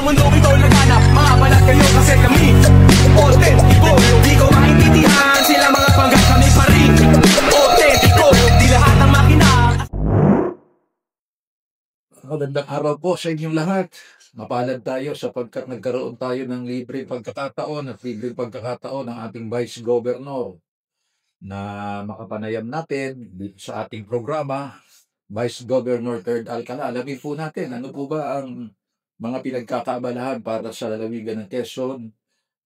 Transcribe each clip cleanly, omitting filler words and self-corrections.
Ang mundong ito laganap, mga balat kayo kasi kami autentiko, di ko maintindihan sila mga panggap, kami pa rin autentiko, di lahat ng makina. Magandang araw po sa inyong lahat. Mapalad tayo sapagkat nagkaroon tayo ng libreng pagkakataon ng ating Vice Governor na makapanayam natin dito sa ating programa, Vice Governor Third Alcala. Alamin po natin, ano po ba ang mga pinagkakaabalahan para sa lalawigan ng Quezon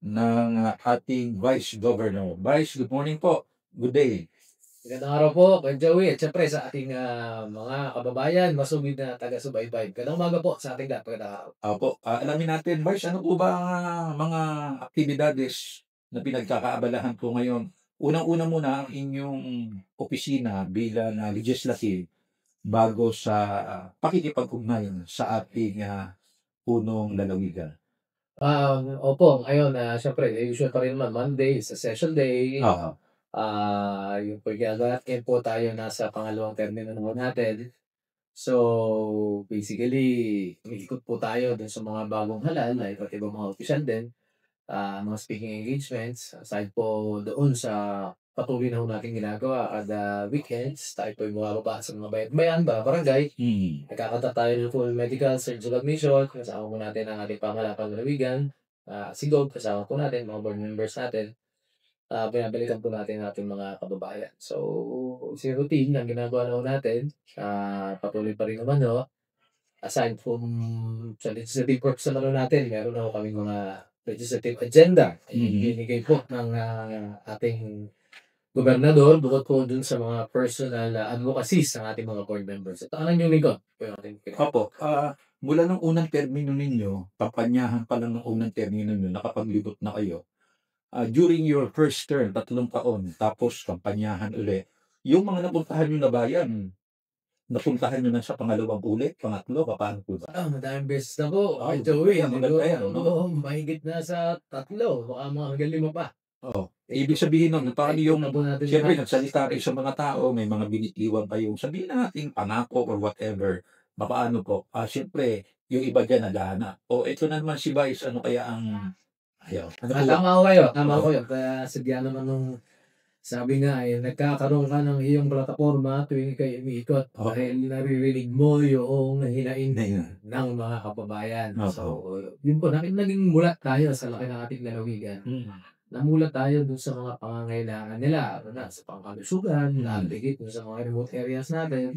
ng ating Vice Governor. Vice, good morning po. Good day. Magandang araw po, Kuya Joey, at syempre sa ating mga kababayan, masugid na taga-subaybay. Magandang umaga po sa ating lahat. Magandang araw. Opo, alamin natin, Vice, ano po ba ang mga aktibidades na pinagkakaabalahan po ngayon? Unang-una muna ang inyong opisina bilang legislative bago sa pakikipag-ugnayan sa ating punong lalawigan. Opo, ngayon, syempre, usual pa rin naman, Monday is a session day. Oo. Yung pagkagatin po tayo nasa pangalawang termino naman natin. So, basically, umikot po tayo dun sa mga bagong halal, na iba't ibang mga official din, mga speaking engagements, aside po doon sa patuloy na ho natin ginagawa at weekends, tayo po yung mababa sa mga bayan, barangay. Nagkakata tayo ng full medical, surgical admission, kasama po natin ang ating pangalapang lalawigan, sigog, kasama po natin, mga board members natin. Binabalikan po natin ang ating mga kababayan. So, si routine ang ginagawa na natin, patuloy pa rin naman, no? Aside from sa legislative works naman natin, meron na kami mga legislative agenda. Binigay po ng ating gobernador, bukod po dun sa mga personal advocacies ng ating mga board members. Ito ang yung lingkod. Opo, mula ng unang termino ninyo, kampanyahan pa lang ng unang termino ninyo, nakapaglibot na kayo. During your first term, 3 taon, tapos kampanyahan ulit, yung mga napuntahan nyo na bayan, napuntahan nyo na sa pangalawang ulit, pangatlo, paano po ba? Madaming beses na po. Ay, Joey, maganda yan, no? mahigit na sa 3, baka mga hanggang 5 pa. Oo. Ibig sabihin nun, paano yung, natin siyempre, nagsalita kayo sa mga tao, may mga binitiwan kayo, sabihin natin pangako or whatever, paano po? Siyempre, yung iba dyan naghahanap. O, ito na naman si Vice, ano kaya ang ayaw? Tama ko kayo. Kaya sadya naman nung sabi nga nagkakaroon ka ng iyong plataforma tuwing kayo umiikot dahil naririnig mo yung hinain ng mga kababayan. So, yun po, naging mulat tayo sa laki ng ating lalawigan. Namulat tayo dun sa mga pangangailangan nila, sa pangkalusugan, nabigit dun sa mga remote areas natin.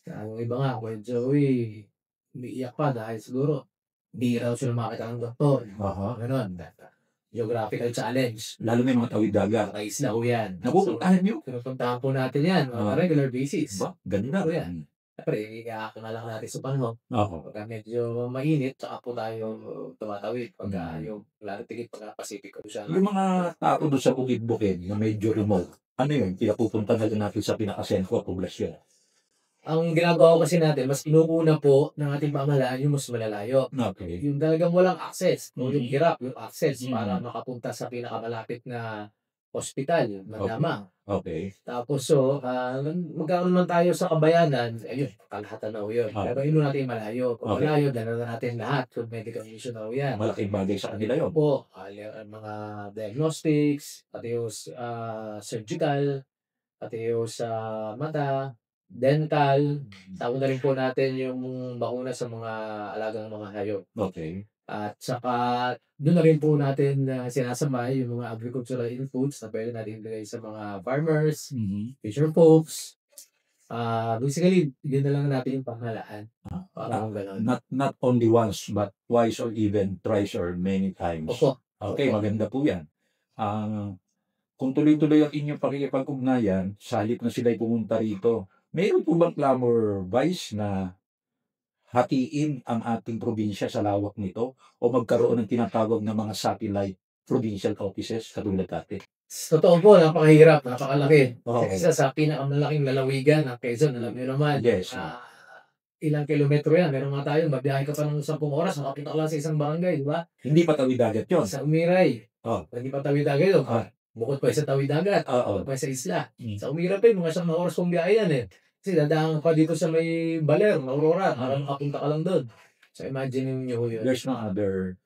Yung iba nga, Kuya Joey, umiiyak pa dahil siguro hindi raw sila makita ng doktor. Ganon. Geographical challenge. Lalo na yung mga tawid dagat. Isla ko yan. Napupuntahan nyo? Pinupuntahan po natin yan on a regular basis. Ba? Ganda. Po yan. Siyempre, iiyakan na lang natin sa panahon. Pagka medyo mainit, saka po tayo tumatawid. Pagka yung lalatigit, pagka Pacific Ocean. Yung mga tao doon sa bukid-bukid na medyo remote, ano yun? Pinapupunta na din natin sa pinakasentro, poblasyon. Ang ginagawa ko kasi natin, mas inukuna po ng ating pamahalaan yung mas malalayo. Okay. Yung talagang walang access, yung hirap, yung access para makapunta sa pinakamalapit na hospital, lamang. Okay. Tapos magkaroon naman tayo sa kabayanan, ayun, kalahatan na yun. Pero yun natin malayo. Kung malayo, dala na natin lahat. Kung medical mission na yan. Malaking bagay sa kanila yun. Po, mga diagnostics, pati yung surgical, pati yung sa mata, dental, tawag na rin po natin yung bakuna sa mga alagang mga hayop. Okay. At saka doon na rin po natin sinasabay yung mga agricultural inputs na pwede natin ilagay sa mga farmers, fisher folks. Basically, yun na lang natin yung pamahalaan. Parang gano'n. Not only once, but twice or even thrice or many times. Opo. Okay, maganda po yan. Kung tuloy-tuloy ang inyong pakikipag-ugnayan, sa halip na sila'y pumunta rito, mayroon po bang clamor, Vice, na hatiin ang ating probinsya sa lawak nito o magkaroon ng tinatawag na mga satellite provincial offices katulad dati? Totoo po, napakahirap, napakalaki. Kasi sa pinakamalaking lalawigan ng Quezon, alam niyo naman, ilang kilometro yan. Meron nga tayo, mabiyahe ka pa ng 10 oras, makapunta ka lang sa isang barangay, di ba? Hindi pa tawid dagat yun. Sa Umiray, hindi pa tawid dagat yun. Bukod pa sa tawid dagat, bukod pa sa isla. Sa Umiray pa mga 1 oras kong biyahe yan eh. Kasi dadaan pa dito sa may Baler, Aurora, para makapunta ka lang doon. So imagine niyo yun. There's no other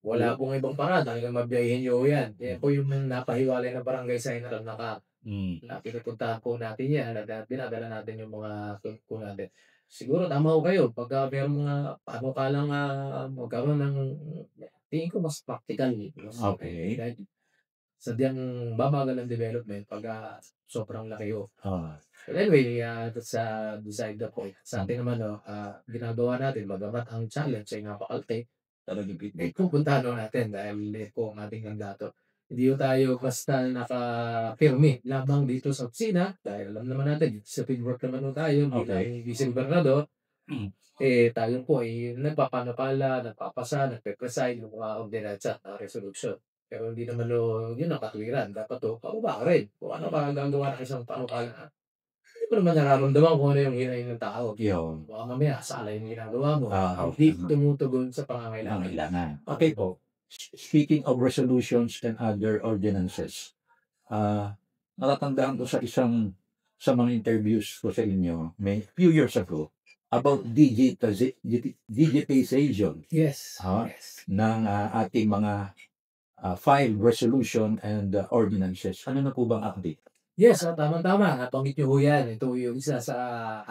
Wala pong ibang paraan, talagang mabiyahin niyo yan. Yan po yung napahiwalay na barangay sa General na pinupuntahan po natin yan at dinadala natin yung mga tulong po natin. Siguro tama ho kayo pagka merong mga panukalang magkaroon ng tingin ko mas practical, mas Okay. dahil sadyang babagal ang development pagka sobrang laki ho. But anyway, that's beside the point. Sa atin naman ginagawa natin bagamat ang challenge ay napakalaki, pupuntahan ho natin dahil po ang ating mandato. Hindi ho tayo basta nakapirmi lamang dito sa opisina dahil alam naman natin sa fieldwork naman ho tayo bilang vice gobernador. Tayo po ay nagpapanapala, nagpapasa, nagpe-preside ng mga ordinansa at resolution. Pero hindi naman yun ang katwiran. Dapat paubaya ka rin. Kung ano ka gagawa ng isang panukala, hindi mo naman nararamdaman kung ano yung hinahin ng tao. Yun. Baka mamaya, sala yung ginagawa mo. Hindi tumutugon sa pangangailangan. Okay po. Speaking of resolutions and other ordinances, natatandaan ko sa mga interviews ko sa inyo, few years ago, about digitization Yes. ng ating mga file resolution and ordinances. Ano na po bang update? Yes, tama-tama. Nabanggit niyo ho yan. Ito yung isa sa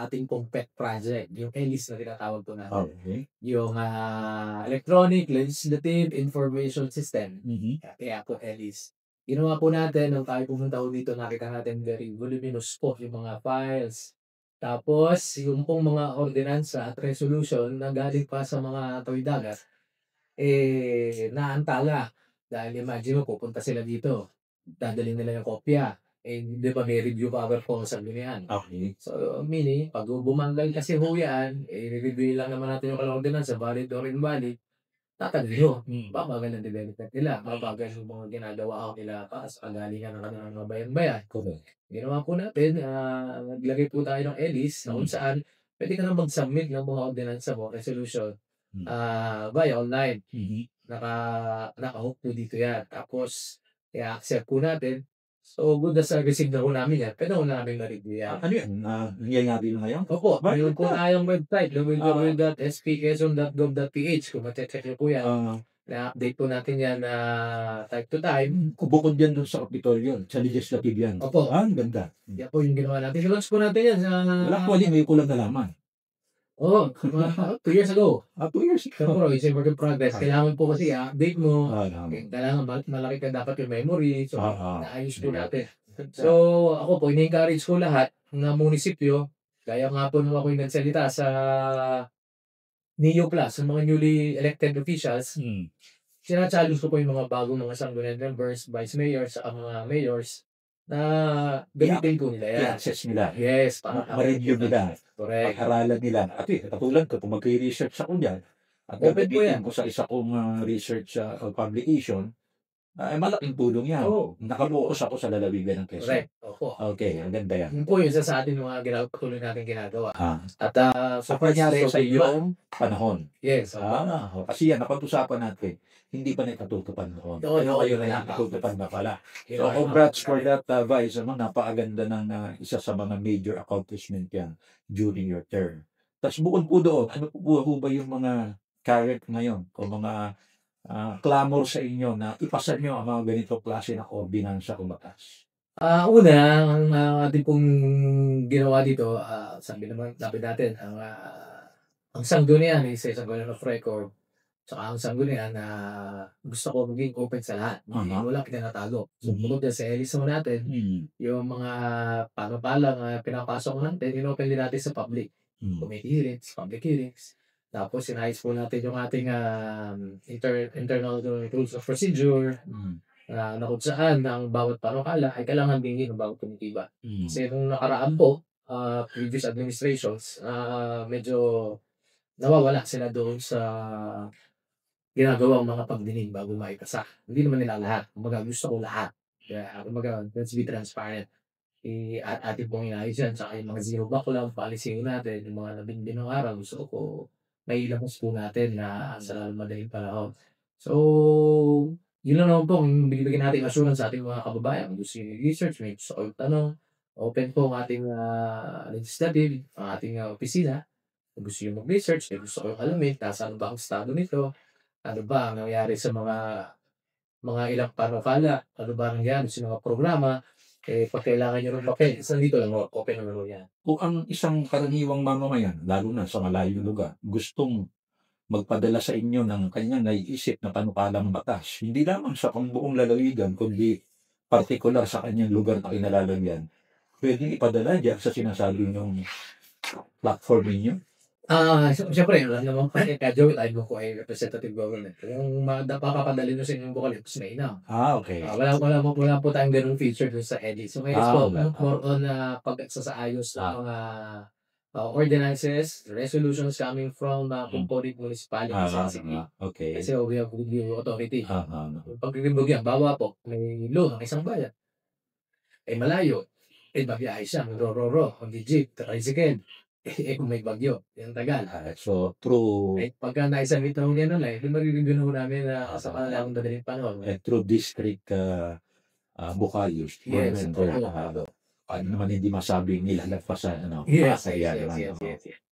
ating pong pet project, yung ELIS na tinatawag po natin. Okay. Yung Electronic Legislative Information System. Kaya po ELIS. Ginawa po natin, nung tayo pumunta ho dito, nakita natin very voluminous po yung mga files. Tapos, yung pong mga ordinansa at resolution na galing pa sa mga tawid-dagat, naantala. Dahil imagine mo, pupunta sila dito. Dadalhin nila yung kopya. Di ba may review power po sa ganyan. Okay. So, meaning, pag bumanggal kasi ho yan, review lang naman natin yung ordinansa, valid or invalid, tatagal ho. Babagal ang development nila. Babagal yung mga ginagawa ho nila para sa kagalingan ng mga bayan-bayan. Ginawa po natin, naglagay po tayo ng ELIS na kung saan pwede ka na mag-submit ng mga ordinansa mo, resolution, via online. Naka-hook po dito yan. Tapos, i-accept po natin. So, good as receive na po namin yan. Pwede ko namin na-review yan. Ano yan? Nangyayari na ngayon? Opo, mayroon po tayong website, www.spquezon.gov.ph. Kung matecheck niyo po yan, na-update po natin yan time to time. Kung bukod yan doon sa Capitolio, sa legislative yan. Opo. Ang ganda. Yan po yung ginawa natin. Launch po natin yan sa... Actually, may kulang na laman. Oo, 2 years ago. 2 years ago. Pero it's a work in progress. Kailangan po kasi update mo. Naman. Kailangan malaki ka dapat yung memory. So, naayos po natin. So, ako po, ini-encourage ko lahat ng munisipyo. Kaya nga po nung ako yung nagsalita sa NEO Plus, sa mga newly elected officials, sinachallenge ko po yung mga bagong mga sanggunian members, vice mayors, sa mga mayors, na gamitin ko nila yan. I-access nila. Yes, Ma-review nila. Correct. Pag-aralan nila. At katulad ko, kung mag-research ako dyan, at Open po yan. gamitin ko sa isa kong research publication, malaking tulong yan. Nakabuos ako sa lalawigan ng Quezon. Correct. Opo. Okay, ang ganda yan. Yun po yung isa sa atin mga patuloy natin ginagawa. At sa pangyari sa iyong panahon. Yes. Kasi yan, napag-usapan natin, hindi pa na ikatutupad noon. Pero kayo na ikatutupad na pala. So, congrats for that, Vice. Napakaganda ng isa sa mga major accomplishment yan during your term. Tapos bukod po doon, ano po ba yung mga current ngayon o mga clamor sa inyo na ipasa nyo ang mga ganito klase ng ordinansa o batas? Una, ang ating pong ginawa dito, sabi natin, ang sanggunian is isang sanggunian of record. Saka ang sanggunian na gusto ko maging open sa lahat. Walang pinatago. So, bukod sa ELIS mo natin, yung mga panupalang pinapasok natin, in-open din natin sa public. Committee hearings, public hearings. Tapos, sinayos po natin yung ating internal rules of procedure, na kung saan ang bawat panukala ay kailangan bingin ng bawat komitiba. Kasi nung nakaraan po, previous administrations, medyo nawawala sila doon sa ginagawang mga pagdinig bago maipasa. Hindi naman nila lahat. Kumbaga, gusto ko lahat. Kaya, kumbaga, let's be transparent. At ating pong inayos yan. Saka yung mga zero backlog, policy natin, yung mga 11 araw, gusto ko mailabas po natin na sa lalong madaling panahon. So, yun lang naman po, binibigyan natin assurance sa ating mga kababayan. Gusto yung research, may gusto ko tanong. Open po ang ating legislative, ang ating opisina. Kung gusto nyo mag-research, kung gusto kayong alamin, taas ano ba ang estado nito, ano ba ang nangyari sa mga ilang panukala, ano ba ang nangyari sa mga programa, pag kailangan nyo ng papel, nandito lang, open naman mo yan. Kung ang isang karaniwang mamamayan, lalo na sa malayong lugar, gustong magpadala sa inyo ng kanyang naiisip na panukalang batas, hindi lamang sa pangbuong lalawigan, kundi partikular sa kanyang lugar na kinalalagyan, pwedeng ipadala diyan sa sinasabi niyong platform ninyo? Siyempre, alam naman po, Joey, tayo ko ay representative government. Yung makapadali nyo sa inyong bukalit, may ina. Okay. Wala po tayong ganung feature dun sa EDI. So ngayon po, wala. more on pagsasaayos ng mga ordinances, resolutions coming from component municipalities sa city. Okay. Kasi we have review authority. Pag-review yan, bawa po, may law ng isang bayan. Malayo. Babiyahe siya, ro-ro-ro, mag-jeep, tricycle. Kung may bagyo, yung tagal. So, through Pagka naisabit na yan nun, maririnig namin na sa kanilang madaling panahon. through district Bocayos, Yes. ano naman hindi masabing nilalagpasan, ano? Yes.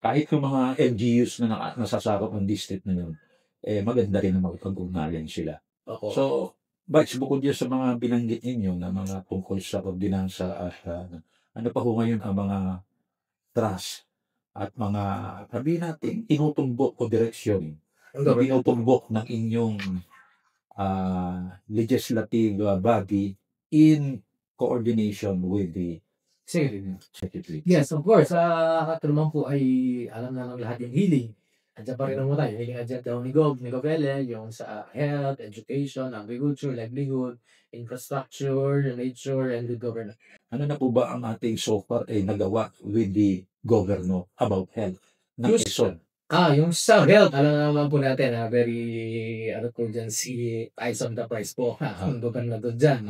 Kahit yung mga LGUs na nasasakop ng district na yun, maganda rin na makipag-ugnayan sila. Opo. So, Vice, bukod yan sa mga binanggit ninyo na mga tungkol sa ordinansa at ano pa ho ngayon ang mga trust at mga, sabihin natin, inutumbok o direksyon na pinutumbok ng inyong legislative body in coordination with the secretary. Yes, of course. Katulungan po ay alam na ng lahat yung healing. Andiyan pa rin naman tayo. Healing agenda ni Gobele, yung sa health, education, agriculture, livelihood, infrastructure, nature, and good governance. Ano na po ba ang ating so far nagawa with the governor about health ng Quezon? Yung sa health, alam naman po natin, very, po dyan, si eyes on the prize po. Ang gobernador dyan.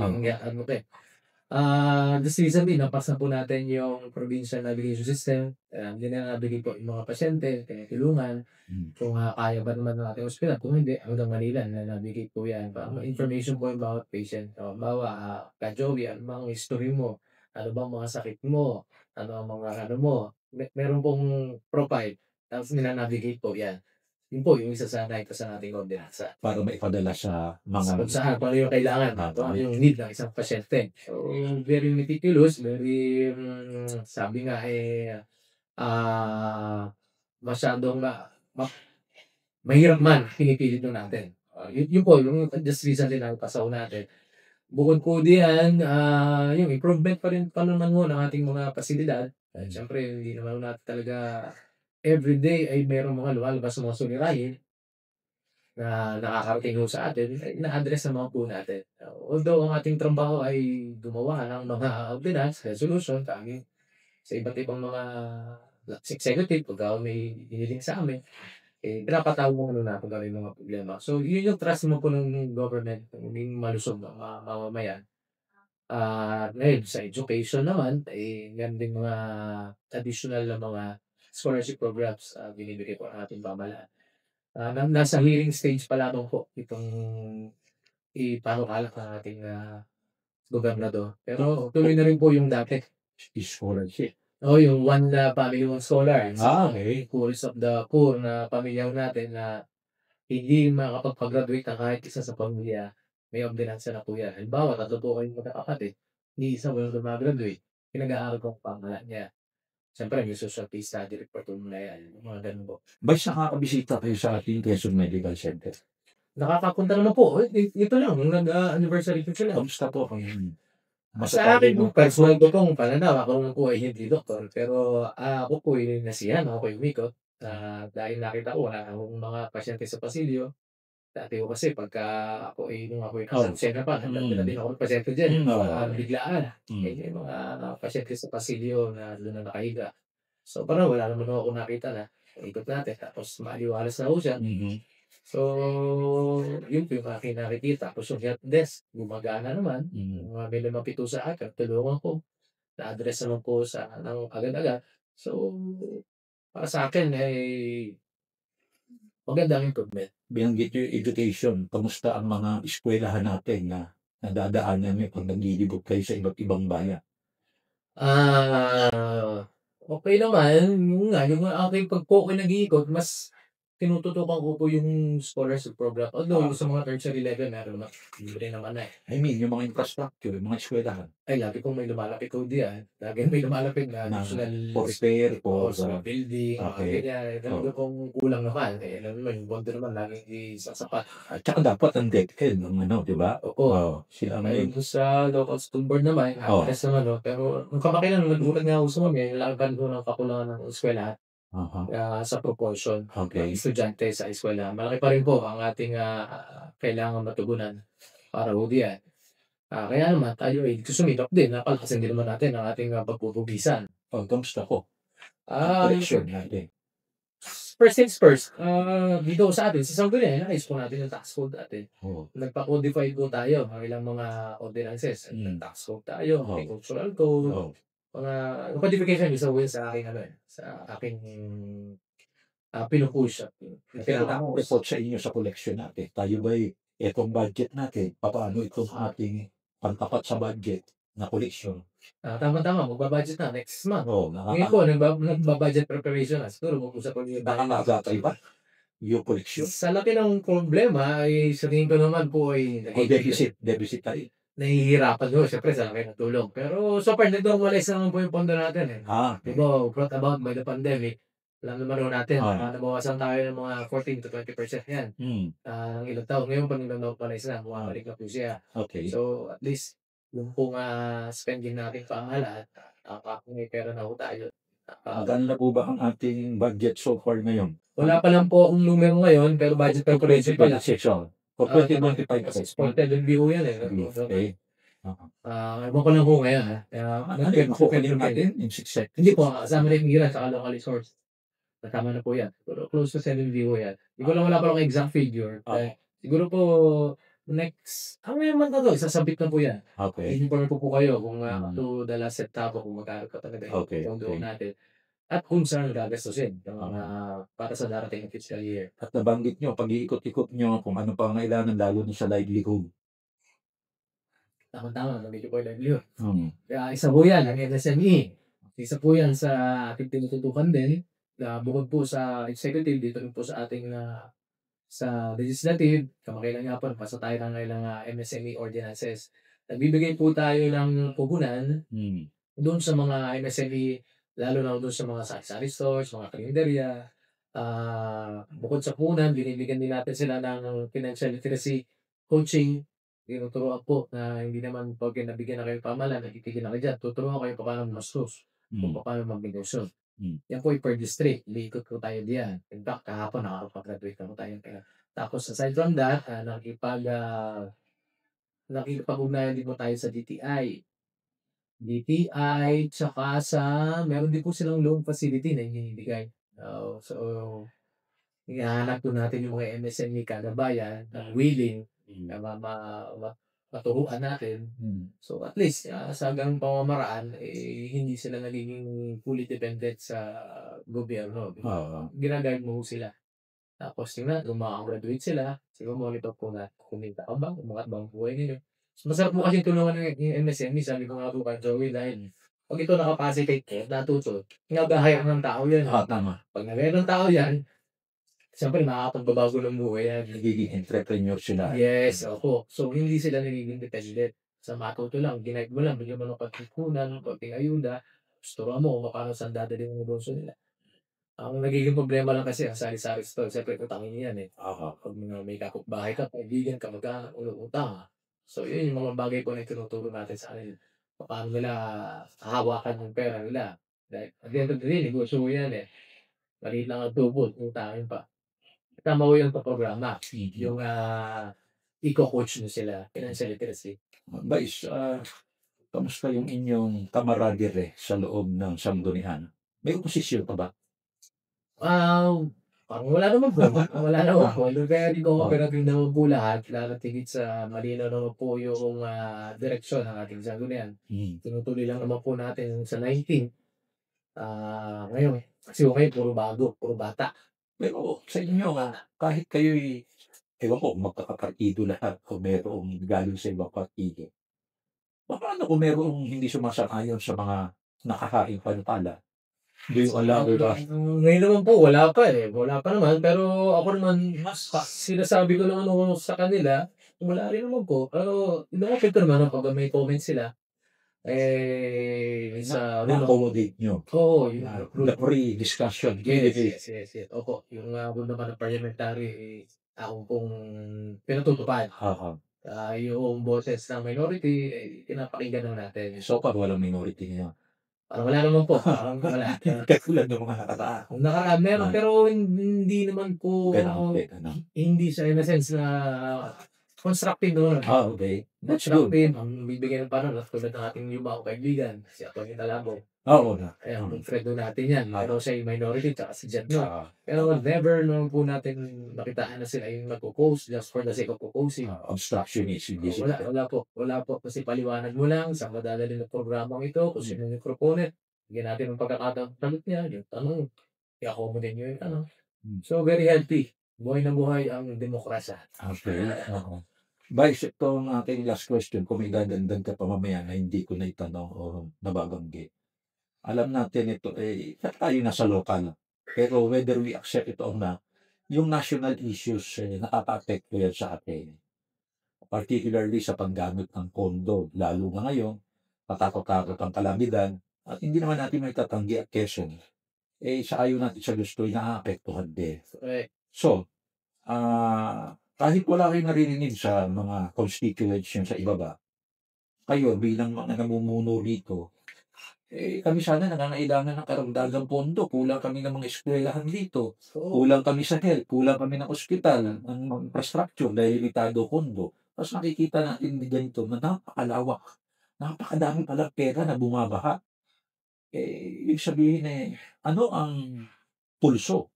Just recently, napasa po natin yung provincial navigation system. Hindi na nabigay po yung mga pasyente, tinutulungan. Kung kaya ba naman ng ating hospital, kung hindi, hanggang Manila na nabigay po yan. Information po about patient. Bawa, Joey, ano bang history mo? Ano bang mga sakit mo? Ano ang mga meron pong profile. Tapos nila-navigate po yan. Yun po, yung isa sa ating ordinansa. Para maipadala sa mga Kung saan, kung ano yung kailangan, kung ano yung need ng isang pasyente. So, very meticulous, very, sabi nga masyadong mahirap man, pinipilit nyo natin. Yun po, yung just recently na pasaw natin. Bukod po diyan, yung improvement pa rin pa naman mo ng ating mga pasilidad. Siyempre, hindi naman natin talaga everyday ay mayroong mga lumalabas ng mga sulirahin na nakakarating sa atin, na-address naman po natin. Although ang ating trabaho ay gumawa ng mga ordinance, resolution, tanging sa iba't ibang mga executive, pagka may hiniling sa amin, pinapatawag mo na kung gawin mga problema. So, yun yung trust mo po ng government, yung malusog ng mga mamamayan. Ngayon, sa education naman, yan din mga additional na mga scholarship programs binibigay po ang ating pamahalaan. Nasa hearing stage pa lamang po itong ipanukalak ng ating gobernador. Pero tuloy na rin po yung dati. scholarship. Yung one family, one scholar. Okay. Poorest of the poor na pamilya natin na hindi makapag-graduate na kahit isa sa pamilya, may ordinansa na po yan. Halimbawa, 3 po kayong magkakapatid, hindi isa walang mag-graduate, pinag-aaral ko ang pamahalaan niya. Siyempre, may social case study report mo na yan. Mga ganun po. Vice, nakakabisita kayo sa ating Quezon Medical Center? Nakakapunta naman po. Ito lang, nag-anniversary ko sila. Kamusta po? Sa akin po, personal ko pong pananaw. Ako naman po ay hindi doktor. Pero ako po ay nasiyan. Ako po ay umikot. Dahil nakita ko, wala akong mga pasyente sa pasilyo. Dati ko kasi pagka ako ay nung ako ay kasensya pa, nagdala din ako ng pasyente dyan. Biglaan. Yung mga pasyente sa pasilyo na doon na nakahiga. So parang wala naman ako nakita na ikot natin. Tapos maaliwalas na ako siya. So, yun po yung aking nakikita. Tapos yung help desk, gumagana naman. May lumapito sa akin, tulungan ko. Na-address naman po sa agad-agad. So, para sa akin ay magandang improvement. Binanggit yung education. Kamusta ang mga eskwelahan natin na nadadaanan nyo pag naglilibot kayo sa iba't ibang bayan? Okay naman, yun nga, yung aking po nag-iikot mas tinututukan ko po yung scholarship program. Although yung sa mga tertiary level meron na libre naman na, eh. I mean, yung mga infrastructure, yung mga eskwelahan Ay lagi pong may lumalapit ho diyan, laging may lumalapit na na additional for repair, oo, for sa mga building, mga okay. ganyan. Talaga pong kulang naman, eh, alam mo naman yung pondo naman laging di sasapat. At saka dapat ang DepEd ng ano, 'di ba? Opo. Sila Ayun may dun sa local school board naman, oh, happiness naman 'no, pero nung kamakailan nagulat nga ako sa amin, laban ho ng kakulangan ng eskwelahan. aha, Sa proportion ng okay. estudyante sa eskuwelahan. Malaki pa rin po ang ating, kailangang matugunan para ho diyan. Kaya naman tayo ay sumikap din na palakasin din naman natin ang ating, pagpupugisan. Kamusta ko? Ah, Koleksyon natin. first things first, dito sa atin sa Sangguniang nais po natin yung tax code dati. Oo. Nagpa-codify po tayo ng ilang mga ordinances. Nag-tax code tayo, Oo. agricultural code, Oo. mga yung codification isa po yun sa aking ano, sa aking, pinu-push at Pero ang tinatapos. report sa inyo sa koleksyon natin, tayo ba'y etong budget natin, papaano itong ating pantapat sa budget na koleksyon? Tama-tama magba-budget na next month. Oo, Ngayon po nagba-budget preparation na. Siguro mag-usap ulit tayo. nakakagatay ba yung koleksyon? Sa laki ng problema ay sa tingin ko naman po ay O deficit tayo. nahihirapan doon siyempre sa laki ng tulong. Pero so far nag-normalize naman po yung pondo natin, eh. Di ba, brought about by the pandemic, alam naman ho natin, nabawasan tayo ng mga 14 to 20% yan, ng ilang taon. Ngayon pa nag-normalize na, bumabalik na po siya. Okay. So at least yung pong, spending nating pamahalaan, kung may pera na ho tayo. Magkano na po ba ang ating budget so far ngayon? Wala pa lang po akong numero ngayon, pero budget preparation pa lang. Section. For 2025 kasi. Exported and view yan, eh. Okay. Ewan ko lang po ngayon, ha. Ano yung kukunin natin? In 6 seconds? Hindi po, kasama na yung Mira sa local resource. Kasama na po yan. Pero close to 7 view yan. Hindi ko lang wala pa lang exact figure. Siguro po, next, may month na to, isasabit na po yan. Okay. I-inform po kayo kung to the last September kung magkano ka talaga yung pondo natin. At kung saan gagastusin para sa darating na fiscal year. At nabanggit nyo, pag-iikot-ikot nyo kung ano pa ang kailangan lalo na sa livelihood. Tama-tama, nabigyo po yung livelihood. Kaya isa po yan, ang MSME. Isa po yan sa ating tinututukan din. Bukod po sa executive, dito rin po sa ating sa legislative, kamakailan nga po, pasa tayo ng ilang MSME ordinances. Nagbibigay po tayo ng puhunan doon sa mga MSME, lalo na doon sa mga sari-sari stores, mga karinderya. Bukod sa puhunan, binibigyan din natin sila ng financial literacy coaching. Tinuturuan po na hindi naman pag nabigyan na kayo pamahalaan, nagtitigil na kayo dyan. Tuturuan kayo paano mastos, kung paano magnegosyo. Yan po per district, liikot ko tayo diyan. In fact, kahapon nakakapag-graduate na po tayo. Tapos aside from that, nakikipag-ugnayan din po tayo sa DTI, tsaka meron din po silang loan facility na hinihibigay. So, hinahanap po natin yung mga MSME kagabayan na willing na maturuan natin. So at least sa hanggang pamamaraan, hindi sila nagiging fully dependent sa gobyerno. Ginaguide mo sila. Tapos tingnan, kung makagraduate sila, siguro monitor po na kumita ka ba, umangat ba ang buhay ninyo. So, masarap po kasi tulungan ng MSME, sabi ko nga po kay Joey, dahil pag ito nakapacitate, natuto, nag-hire ng tao yan. Tama. Pag nag-hire ng tao yan, siyempre makakapagbabago ng buhay yan. Nagiging entrepreneur sila. Yes, opo. So, hindi sila nagiging dependent. Sa matuto lang, ginag mo lang, bigyan mo ng pagkukunan, konting ayuda, gusto mo kung paano saan dadali yung negosyo nila. Ang nagiging problema lang kasi ang sari-sari store, siyempre utangin yan, eh. Pag may kapitbahay ka, kaibigan ka, magkano utang. So, yun yung mga bagay po na tinuturo natin sa kanila. Paano nila hahawakan yung pera nila. Dahil, at the end of the day, negosyo mo yan, eh. Maliit lang ang tubo, utangin pa. Tama ko yung programa. Yung eco-coach nyo sila, financial literacy. Guys, kamusta yung inyong kamaradire sa loob ng Sangguniang? May oposisyon pa ba? Parang wala naman po. Wala naman po. Very cooperative naman po lahat. Lalo tigit sa malinaw naman po yung direksyon ng ating Sangguniang. Tinutuloy lang naman po natin sa 19. Ngayon, kasi okay, puro bago, puro bata. Pero sa inyo kahit kayo'y, ewan ko, magkakapartido lahat o merong galing sa ibang partido. Paano kung merong hindi sumasang-ayon sa mga nakahaing panukala? Hindi yung alam, di ba? Ngayon naman po, wala pa eh. Wala pa naman. Pero ako naman, sinasabi ko lang ano sa kanila, wala rin naman po. Pero ina-open ko naman pag may comment sila. Sa Na-accommodate nyo. Oo, The pre-discussion. yes. Opo, yung rule naman ng parliamentary, ako pong pinatutupad. Yung boses ng minority, pinapakinggan lang natin. So far, walang minority niya. Parang wala naman po. Parang wala. Katulad ng mga nakataan. Meron, pero hindi naman po, hindi siya in a sense na constructive doon. Okay. That's good. Constructive, ang bibigyan ng paano, tulad ng ating yung mga kaibigan, si Atty. Talabo. Oo na. Ang friend doon natin yan. Pero siya yung minority, tsaka si Jet no. Pero never naman po natin nakitaan na sila yung nagpo-post just for the sake of posting. Obstructionist. Wala po. Kasi paliwanag mo lang, saan madadali ng programang ito, kung sino yung proponent. Bigyan natin ng pagkakataon tanong niya, yung tanong, i-accommodate nyo yung tanong. So, very healthy. Buhay na buhay ang demokrasya. Okay. Vice, ito ang aking last question. Kung may dadagdag ka pa mamaya na hindi ko na itanong o nababanggit. Alam natin ito, tayo nasa local. Pero whether we accept ito o na, yung national issues, nakaka-apekto yan sa atin. Particularly sa paggamit ng pondo. Lalo na ngayon, patakot-takot ang kalamidad. At hindi naman natin may tatanggi at Quezon. Sa ayaw natin sa gusto, nakaka-apektuhan din. So, kahit wala kayong naririnig sa mga constituents yun sa ibaba, kayo bilang mga namumuno rito, kami sana nangangailangan ng karagdagang pondo. Kulang kami ng mga eskwelahan dito. Kulang kami sa health. Kulang kami ng ospital, ng infrastructure dahil limitado pondo. Tapos nakikita natin ganito na napakalawak. Napakadami palang pera na bumabaha. Ibig sabihin ano ang pulso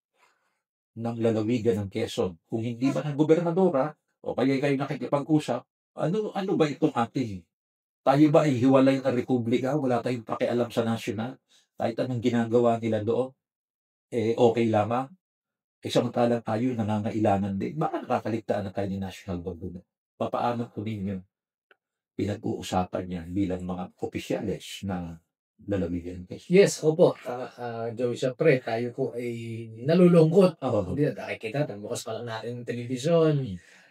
ng lalawigan ng Quezon? Kung hindi ba ng gobernadora o kaya kayo nakikipag-usap, ano ba itong ating? Tayo ba ay hiwalay na republika? Wala tayong pakialam sa national? Kahit anong ginagawa nila doon, okay lamang. Samantalang tayo nangangailangan din. Baka nakakaligtaan na tayo ni national government. Papaano po ninyo pinag-uusapan yan bilang mga opisyales ng lalawigan? Yes, opo. Joey, syempre, tayo po ay nalulungkot. Hindi na nakikita. Bukas pa lang natin ng television.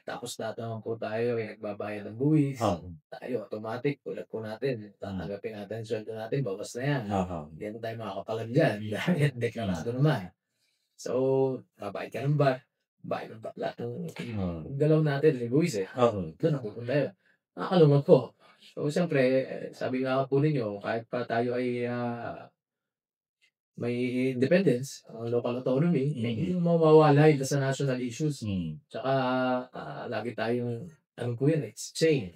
Tapos naman po tayo nagbabayad ng buwis. Tayo automatic, tulad po natin. Tatanggapin natin yung sweldo natin, bawas na yan. Hindi na tayo makakapalag dyan. Dahil deklarado naman. So, babayad ka ng bar. Bayad ng bakla. Galaw natin, yung buwis Doon na pupunta yun. Nakakalungkot po. So, siyempre, sabi nga po ninyo, kahit pa tayo ay may independence, local autonomy, hindi mawawala yun sa national issues. Tsaka, lagi tayong, po yan, it's chain.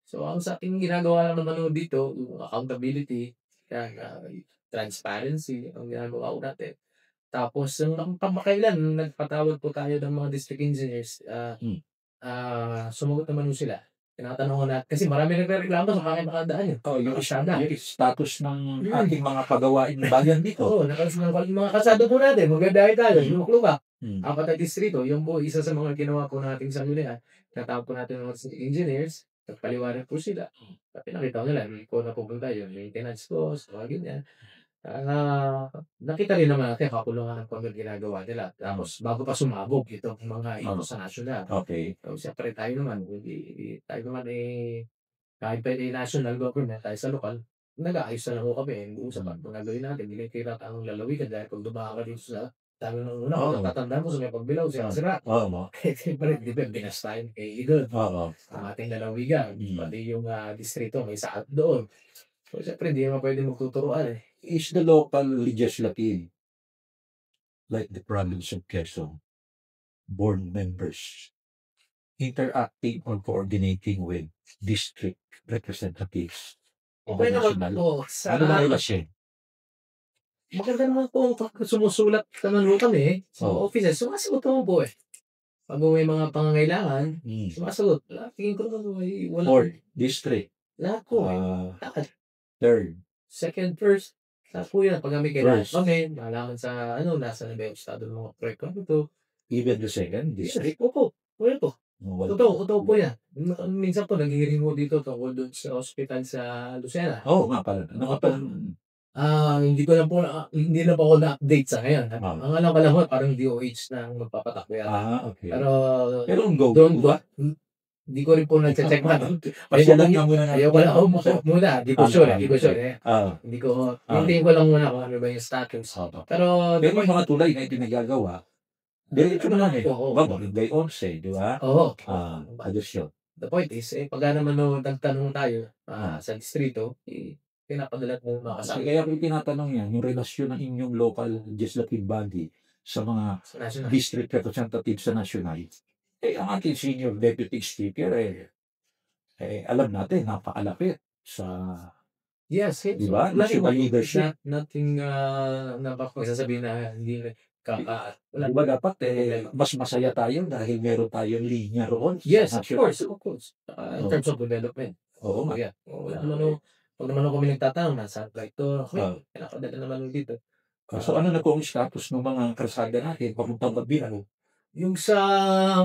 So, ang sa ating ginagawa lang naman dito, accountability, transparency, ang ginagawa ko natin. Tapos, ang kamakailan, nagpatawag po tayo ng mga district engineers, sumagot naman sila. Tinatanong ko natin, kasi marami nagre-reklamo sa mga nakadaan yun. Yung status ng ating mga pagawain ng bayan dito. Yung mga kasado po natin, magdadahi tayo, lumak-lumak. Apat na distrito, yung po, isa sa mga ginawa po natin sa muli, natawag po natin ng mga engineers, nagpaliwanag po sila. Pinakita ko nila, kung napupunta yun, maintenance cost, mga ganyan. Nakita rin naman natin kakulungan ng kung ginagawa nila. Tapos bago pa sumabog itong mga ito sa national. Okay. So siyempre tayo naman, kahit pa national government, tayo sa lokal, nag-aayos na lang kami. Usapan kung gagawin natin, hindi kailangan ang lalawigan dahil pag dumaka ka dito sa tayo ng una, kung natatandaan mo sa may pagbilaw, sira. Siyempre, di ba, binastahin kay Idol. Ang ating lalawigan, pati yung distrito, may saat doon. So siyempre, hindi naman pwede magtuturuan Is the local legislative, like the province of Quezon, board members, interacting or coordinating with district representatives? Okay naman po. Ano na relasyon? Maganda naman po pag sumusulat naman po kami sa offices. Sumasagot naman po Pag may mga pangangailangan, sumasagot. Tingin ko naman po wala. Or district? Lahat po Third? Second, first. Lahat po yan. Pag kami kailangan kami, malaman sa nasa na ba yung estado ng mga proyekto ito. Even the second district? Opo. Wala po. Totoo po yan. Minsan po, nag-hearing mo dito tungkol doon sa hospital sa Lucena. Nga pala. Hindi ko lang po hindi na po ako na-update sa ngayon. Ah. Ang alam ko lang po parang DOH na ang magpapatakbo yata. Okay. Pero Pero ang go doon ba? hindi ko rin po na-check man. Pasyalan nga muna natin. Ayoko lang muna, di ko sure, di ko sure. Hindi ko, hintayin ko lang muna kung ano ba yung status. Pero Pero may mga tulay na itinagagawa. Diretso naman eh. Oo. Barangay 11, di ba? Oo. Ayos yun. The point is, pagka naman nagtanong tayo sa distrito, pinapadala mo mga kasama. Kaya kung tinatanong yan, yung relasyon ng inyong local legislative body sa mga Sa national. district representative sa national, ang ating senior deputy speaker, alam natin, napakalapit sa, Yes, di ba? National leadership. Nothing na magsasabihin na hindi Di ba dapat, mas masaya tayo dahil meron tayong linya roon. Yes, sa of national. course. In terms of development. Oo. Yeah. Pag naman kami nagtatanong, nasa flight to, pinakadala naman dito. So ano na po ang status ng mga karsada natin papuntang Babinaw? Yung sa,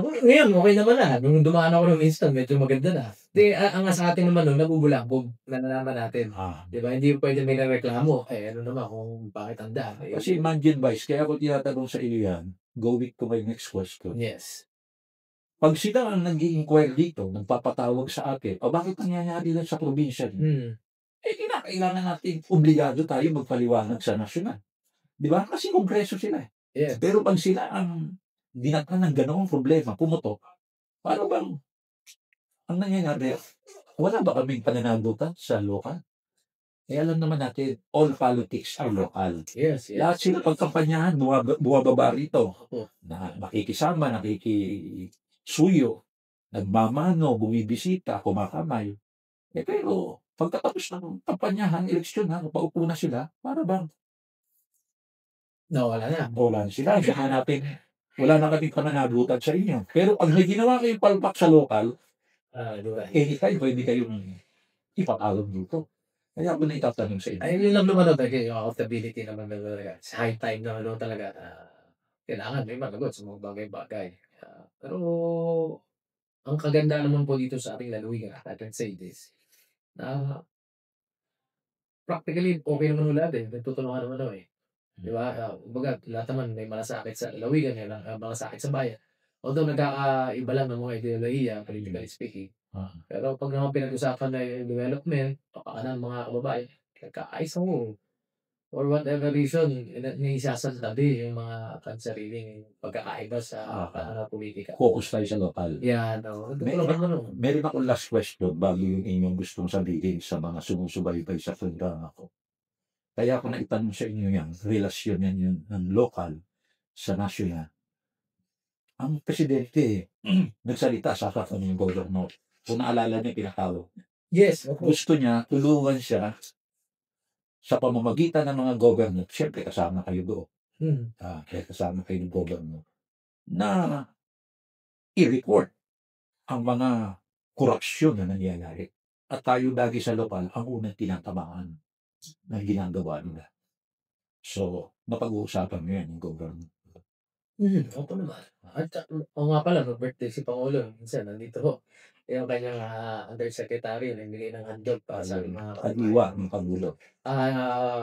ngayon, okay naman na. Nung dumaan ako ng instant, medyo maganda na. Ang sa atin naman nung nabubulabog, nalalaman natin. Di ba? Hindi pwede may nareklamo. Ano naman kung bakit ang daan. Kasi imagine, Vice, kaya ako tinatanong sa iyo yan, going to my next question. Yes. Pag sila ang nag-i-inquire dito, nagpapatawag sa atin, bakit nangyayari lang sa probinsya? Kinakailangan natin, obligado tayo magpaliwanag sa nasyonal. Di ba? Kasi kongreso sila. Yeah. Pero pag sila ang dinatan ng ganoong problema, pumutok, paano bang ang nangyayari? Wala ba kaming pananagutan sa lokal? Alam naman natin, all politics are local. Yes. Lahat sila pagkampanyahan, buwababa rito. Na nakikisama, nakikisuyo, nagmamano, bumibisita, kumakamay. Pero pagkatapos ng kampanyahan, eleksyon na, paupo na sila, para bang wala na. Wala na sila. Wala na kaming pananagutan sa inyo. Pero pag may ginawa kayong palpak sa lokal, anytime pwede kayong ipatawag dito. Kaya ako na itatanong sa inyo. Yun lang naman talaga yung accountability naman talaga. Sa high time naman talaga. Kailangan may managot sa mga bagay-bagay. Pero ang kaganda naman po dito sa ating lalawigan, I can say this, na practically okay naman lahat nagtutulungan naman Di ba? Kumbaga, lahat naman may malasakit sa lalawigan, may malasakit sa bayan. Although nagkakaiba lang ng mga ideolohiya, politically speaking. Pero pag naman pinag-usapan na yung development, pakakanan mga kababayan, nagkakaisa mo. For whatever reason, naisasantabi yung mga kansariling pagkakaiba sa politika. Focus tayo sa lokal. Yan. Meron akong last question bago yung inyong gustong sabihin sa mga sumusubaybay sa programa ko. Kaya ako naitanong sa inyo yan, relasyon yan ng lokal sa nasyonal. Ang presidente, nagsalita sa kanyang gobernador. Kung naalala niya, pinatawag. Yes. Gusto niya, tulungan siya sa pamamagitan ng mga governor. Siyempre, kasama kayo doon. Kaya kasama kayo ng governor. Na i-report ang mga korupsyon na nangyayari. At tayo lagi sa lokal, ang unang tinatamaan na ginagawa nila. So, napag-uusapan mo yan yung government. Opo naman. At nga pala, birthday si Pangulo. Minsan, nandito ho. Yung kanyang undersecretary, nagbigay ng handog para sa mga Kadiwa ng Pangulo.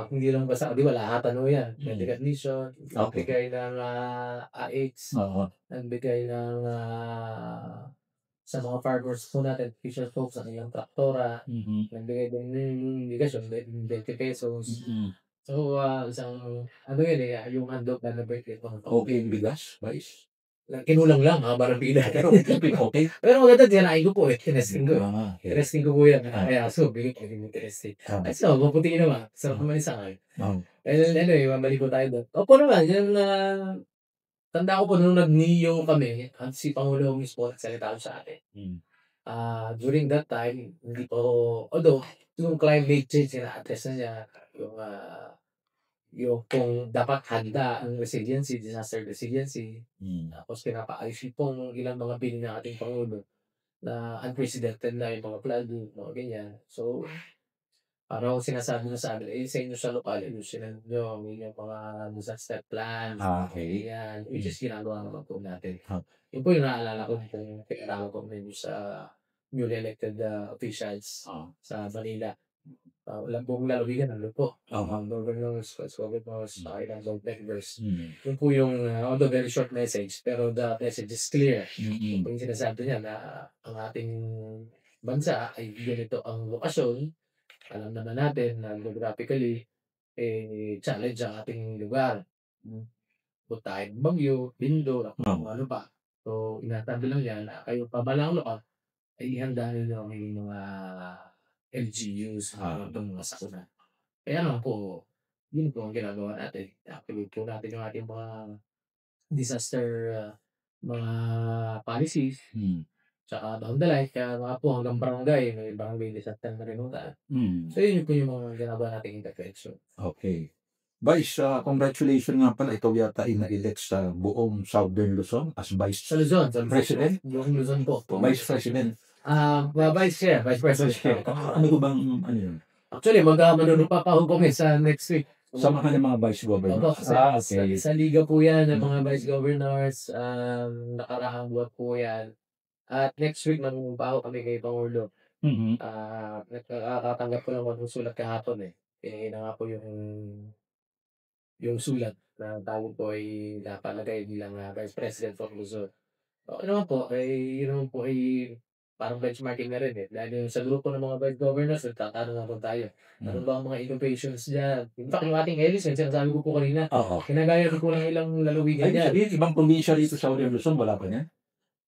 hindi lang basta kadiwa, lahatan ho yan. Medical mission, Okay. nagbigay ng AX, nagbigay ng sa mga farmers po natin, fisher folks, ang ilang traktora, nagbigay din ng bigasyon, 20 pesos. So, isang, yung handog na birthday ko. Okay yung bigas, Vice? Kinulang lang, barabida. Pero okay. Pero maganda, tinain ko po Tinesting ko. Tinesting ko po yan. Ah. Kaya, bigay ko yung tinesting. Ay, so, maputiin naman. Sarap naman sa akin. Mali po tayo doon. Opo naman, yan tanda ko po nung nag-NIO kami, at si Pangulo mismo nagsalita sa atin. During that time, hindi po, although, yung climate change, na-address na niya, yung kung dapat handa ang resiliency, disaster resiliency, tapos pinapaayos pong ilang mga bilin ng ating Pangulo na unprecedented na yung mga flood, mga ganyan. So, parang sinasabi na sa amin, sa inyo sa lokal, ilusinan nyo yung mga disaster plan. Okay. Yan, which is ginagawa naman po natin. Yun po yung naalala ko kung kailangan ko sa newly elected officials sa Manila. Walang buong lalawigan, ano po, Oo. governors, vice governors, island members. Mm. Yun po yung, although very short message, pero the message is clear. Mm. Yung sinasabi niya na ang ating bansa ay ganito ang lokasyon. Alam naman natin na geographically, challenge ang ating lugar. Kung tayo bagyo, lindol, at kung ano pa. So, inasabi lang niya na kayo pa man lang lokal, ay ihanda ninyo ang inyong mga LGUs, itong mga sakuna. Kaya naman po, yun po ang ginagawa natin. Activate po natin yung ating mga disaster, mga policies, tsaka down the line, kaya mga po hanggang barangay, may barangay disaster na rin tayo. So, yun po yung mga ginagawa nating intervention. Okay. Vice, congratulations nga pala. Ikaw yata ay na-elect sa buong Southern Luzon as Vice Sa Luzon, President? Yung Luzon po. Vice President. Vice Chair, Vice President. Ano ko bang, ano yun? Actually, magkakaroon pa ako kami sa next week. Sama ka ng mga Vice Governor? Opo, sa liga po yan ng mga Vice Governors, nakaraang buwan po yan. At next week, magpupunta ako kami kay Pangulo. Nakakatanggap ko lang ng sulat kahapon eh. Na nga po yung sulat na tayo po ay napalagay bilang Vice President for Luzon. Okay naman po, yun naman po ay parang benchmarking na rin eh. Dahil yung sa grupo ng mga Vice Governors, nagtatanong naman tayo. Ano ba ang mga innovations dyan? In fact, yung ating Elis, yung sinasabi ko po kanina, kinagaya ko ng ilang lalawigan Ay, yan. sabihin, ibang probinsya rito sa Southern Luzon, wala pa niya?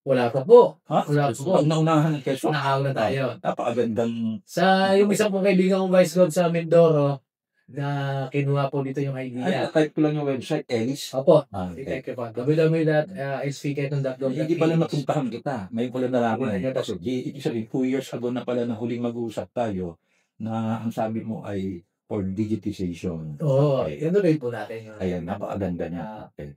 Wala pa po. Ha? Wala pa po. Pag naunahan ng Quezon, Nakauna tayo. napakagandang... Sa yung isang kong kaibigan kong Vice Gov sa Mindoro, na kinuha po dito yung idea. Type ko lang yung website, Elis. Opo. Okay. I-type ko pa. www.svketon.gov.ph. Hindi pala napuntahan kita. May pala nalaman eh. Kasi ibig sabihin, 2 years ago na pala na huling mag-uusap tayo na ang sabi mo ay for digitization. Oo. Yan rin po natin. Ayan, napakaganda niya. Okay.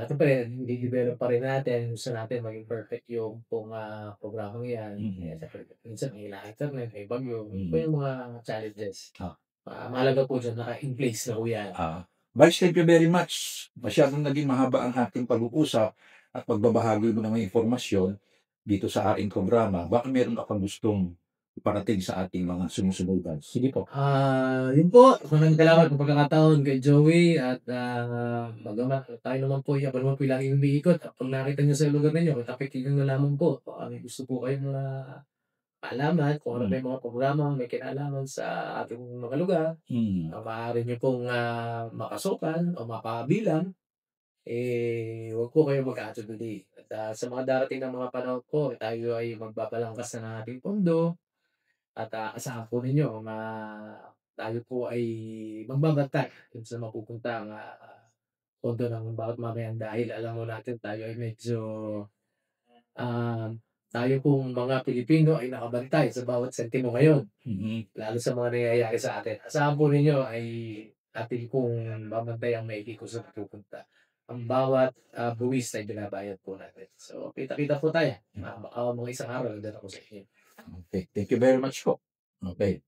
Siyempre, hindi-develop pa rin natin. Gusto natin maging perfect yung programang yan. Minsan may internet, may bagyo. Ito yung mga challenges. Mahalaga po dyan, naka-in place na po yan. Vice, thank you very much. Masyadong naging mahaba ang ating pag-uusap at pagbabahagi mo ng mga informasyon dito sa aking programa. Baka meron ka pang gustong iparating sa ating mga sumusunugan. Sige po. Yun po, maraming salamat po pagkakataon kay Joey at bagamat tayo naman po, ako naman po laging umiikot. Pag nakita nyo sa lugar ninyo, katapitin nyo lamang po. May gusto po kayong alaman kung ano ba yung mga programa may kinalaman sa ating mga lugar. Maaari nyo pong makasukan o mapabilang. Huwag po kayo mag-aatubili. At sa mga darating na mga panahon po, tayo ay magbabalangkas na ng ating pondo. At asahan po ninyo na tayo po ay magbabantay dun sa mapupunta ang pondo ng bawat mamayan dahil alam mo natin tayo ay medyo tayo pong mga Pilipino ay nakabantay sa bawat sentimo ngayon. Lalo sa mga nangyayari sa atin. Asahan po ninyo ay ating pong babantay ang maigi kung saan pupunta. Ang bawat buwis ay binabayad po natin. So, kita-kita po tayo. Baka mga isang araw, nandun ako sa inyo. Okay. Thank you very much po. Okay.